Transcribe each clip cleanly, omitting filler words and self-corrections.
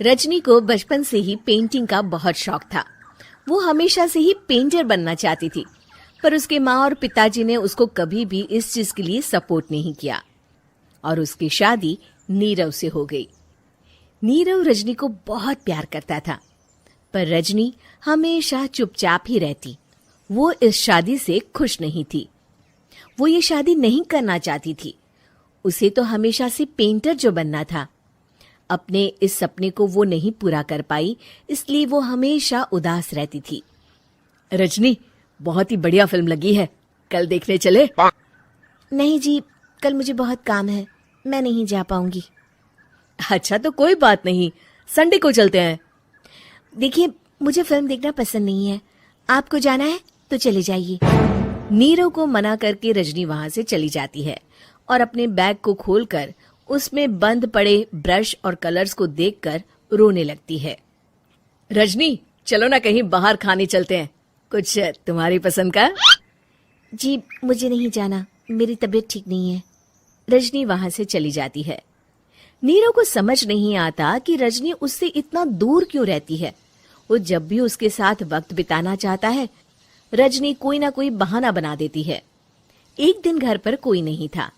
रजनी को बचपन से ही पेंटिंग का बहुत शौक था। वो हमेशा से ही पेंटर बनना चाहती थी, पर उसके माँ और पिताजी ने उसको कभी भी इस चीज के लिए सपोर्ट नहीं किया और उसकी शादी नीरव से हो गई। नीरव रजनी को बहुत प्यार करता था, पर रजनी हमेशा चुपचाप ही रहती। वो इस शादी से खुश नहीं थी। वो ये शादी नहीं करना चाहती थी। उसे तो हमेशा से पेंटर जो बनना था। अपने इस सपने को वो नहीं पूरा कर पाई, इसलिए वो हमेशा उदास रहती थी। रजनी, बहुत ही बढ़िया फिल्म लगी है, कल देखने चले? नहीं जी, कल मुझे बहुत काम है, मैं नहीं जा पाऊंगी। अच्छा तो कोई बात नहीं, संडे को चलते हैं। देखिए, मुझे फिल्म देखना पसंद नहीं है। आपको जाना है तो चले जाइए। नीरव को मना करके रजनी वहां से चली जाती है और अपने बैग को खोलकर उसमें बंद पड़े ब्रश और कलर्स को देखकर रोने लगती है। रजनी, चलो ना कहीं बाहर खाने चलते हैं, कुछ तुम्हारी पसंद का। जी, मुझे नहीं जाना, मेरी तबीयत ठीक नहीं है। रजनी वहां से चली जाती है। नीरव को समझ नहीं आता कि रजनी उससे इतना दूर क्यों रहती है। वो जब भी उसके साथ वक्त बिताना चाहता है, रजनी कोई ना कोई बहाना बना देती है। एक दिन घर पर कोई नहीं था।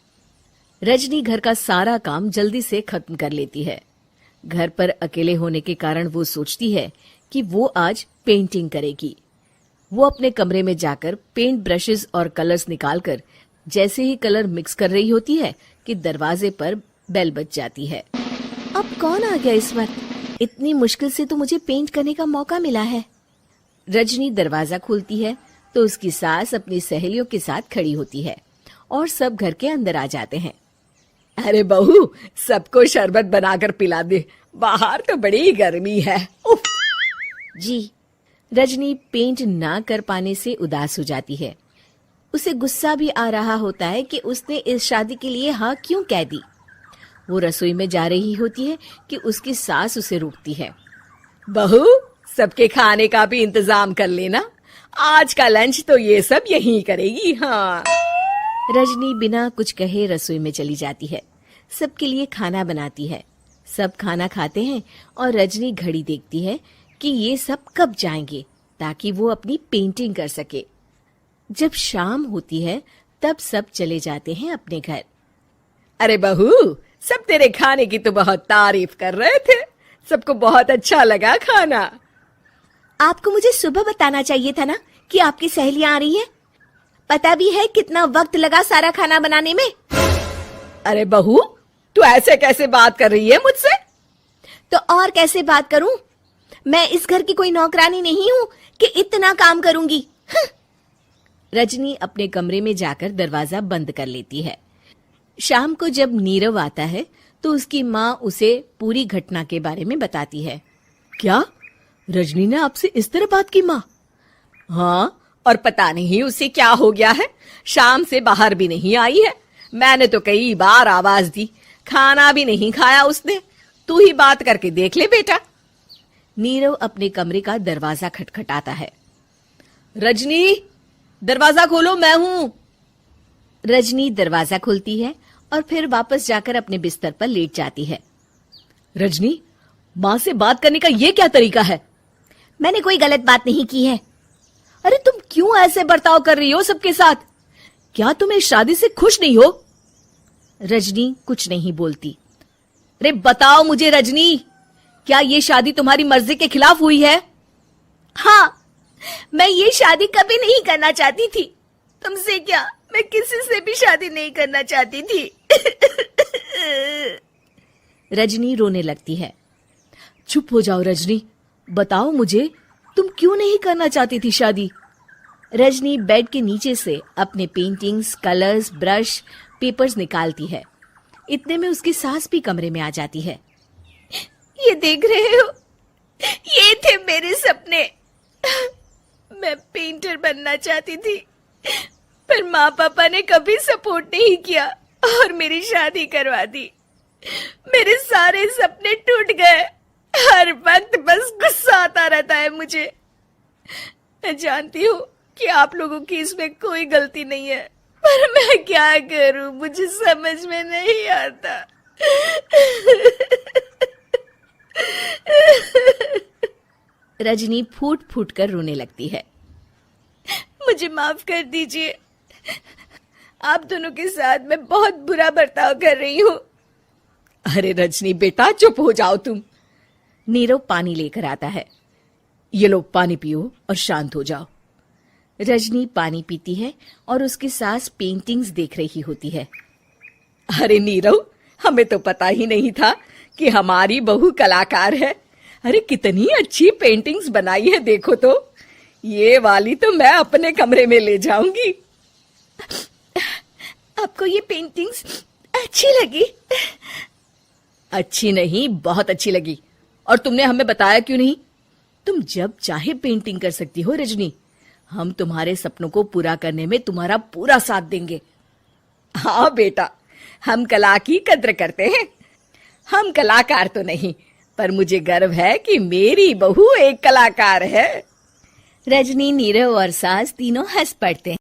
रजनी घर का सारा काम जल्दी से खत्म कर लेती है। घर पर अकेले होने के कारण वो सोचती है कि वो आज पेंटिंग करेगी। वो अपने कमरे में जाकर पेंट ब्रशेस और कलर्स निकालकर जैसे ही कलर मिक्स कर रही होती है कि दरवाजे पर बेल बज जाती है। अब कौन आ गया इस वक्त? इतनी मुश्किल से तो मुझे पेंट करने का मौका मिला है। रजनी दरवाजा खोलती है तो उसकी सास अपनी सहेलियों के साथ खड़ी होती है और सब घर के अंदर आ जाते हैं। अरे बहू, सबको शरबत बनाकर पिला दे, बाहर तो बड़ी गर्मी है। उफ। जी। रजनी पेंट ना कर पाने से उदास हो जाती है। उसे गुस्सा भी आ रहा होता है कि उसने इस शादी के लिए हाँ क्यों कह दी। वो रसोई में जा रही होती है कि उसकी सास उसे रोकती है। बहू, सबके खाने का भी इंतजाम कर लेना, आज का लंच तो ये सब यहीं करेगी। हाँ। रजनी बिना कुछ कहे रसोई में चली जाती है। सबके लिए खाना बनाती है। सब खाना खाते हैं और रजनी घड़ी देखती है कि ये सब कब जाएंगे ताकि वो अपनी पेंटिंग कर सके। जब शाम होती है तब सब चले जाते हैं अपने घर। अरे बहू, सब तेरे खाने की तो बहुत तारीफ कर रहे थे, सबको बहुत अच्छा लगा खाना। आपको मुझे सुबह बताना चाहिए था ना कि आपकी सहेलियां आ रही हैं। पता भी है कितना वक्त लगा सारा खाना बनाने में। अरे बहू, तू ऐसे कैसे बात कर रही है मुझसे? तो और कैसे बात करूं? मैं इस घर की कोई नौकरानी नहीं हूं कि इतना काम करूंगी। रजनी अपने कमरे में जाकर दरवाजा बंद कर लेती है। शाम को जब नीरव आता है तो उसकी माँ उसे पूरी घटना के बारे में बताती है। क्या रजनी ने आपसे इस तरह बात की माँ? हाँ, और पता नहीं उसे क्या हो गया है, शाम से बाहर भी नहीं आई है। मैंने तो कई बार आवाज दी, खाना भी नहीं खाया उसने। तू ही बात करके देख ले बेटा। नीरव अपने कमरे का दरवाजा खटखटाता है। रजनी, दरवाजा खोलो, मैं हूं। रजनी दरवाजा खोलती है और फिर वापस जाकर अपने बिस्तर पर लेट जाती है। रजनी, माँ से बात करने का ये क्या तरीका है? मैंने कोई गलत बात नहीं की है। अरे तुम क्यों ऐसे बर्ताव कर रही हो सबके साथ? क्या तुम इस शादी से खुश नहीं हो? रजनी कुछ नहीं बोलती। अरे बताओ मुझे रजनी, क्या ये शादी तुम्हारी मर्जी के खिलाफ हुई है? हाँ, मैं ये शादी कभी नहीं करना चाहती थी। तुमसे क्या, मैं किसी से भी शादी नहीं करना चाहती थी। रजनी रोने लगती है। चुप हो जाओ रजनी, बताओ मुझे, तुम क्यों नहीं करना चाहती थी शादी? रजनी बेड के नीचे से अपने पेंटिंग्स, कलर्स, ब्रश, पेपर्स निकालती है। इतने में उसकी सास भी कमरे में आ जाती है। ये देख रहे हो, ये थे मेरे सपने। मैं पेंटर बनना चाहती थी, पर माँ पापा ने कभी सपोर्ट नहीं किया और मेरी शादी करवा दी। मेरे सारे सपने टूट गए। हर वक्त बस गुस्सा आता रहता है मुझे। मैं जानती हूँ कि आप लोगों की इसमें कोई गलती नहीं है, पर मैं क्या करूं, मुझे समझ में नहीं आता। रजनी फूट फूट कर रोने लगती है। मुझे माफ कर दीजिए, आप दोनों के साथ मैं बहुत बुरा बर्ताव कर रही हूँ। अरे रजनी बेटा, चुप हो जाओ तुम। नीरव पानी लेकर आता है। ये लो पानी पियो और शांत हो जाओ। रजनी पानी पीती है और उसकी सास पेंटिंग्स देख रही होती है। अरे नीरव, हमें तो पता ही नहीं था कि हमारी बहू कलाकार है। अरे कितनी अच्छी पेंटिंग्स बनाई है, देखो तो। ये वाली तो मैं अपने कमरे में ले जाऊंगी। आपको ये पेंटिंग्स अच्छी लगी? अच्छी नहीं, बहुत अच्छी लगी। और तुमने हमें बताया क्यों नहीं? तुम जब चाहे पेंटिंग कर सकती हो रजनी। हम तुम्हारे सपनों को पूरा करने में तुम्हारा पूरा साथ देंगे। हाँ बेटा, हम कला की कद्र करते हैं। हम कलाकार तो नहीं, पर मुझे गर्व है कि मेरी बहू एक कलाकार है। रजनी, नीरव और सास तीनों हंस पड़ते हैं।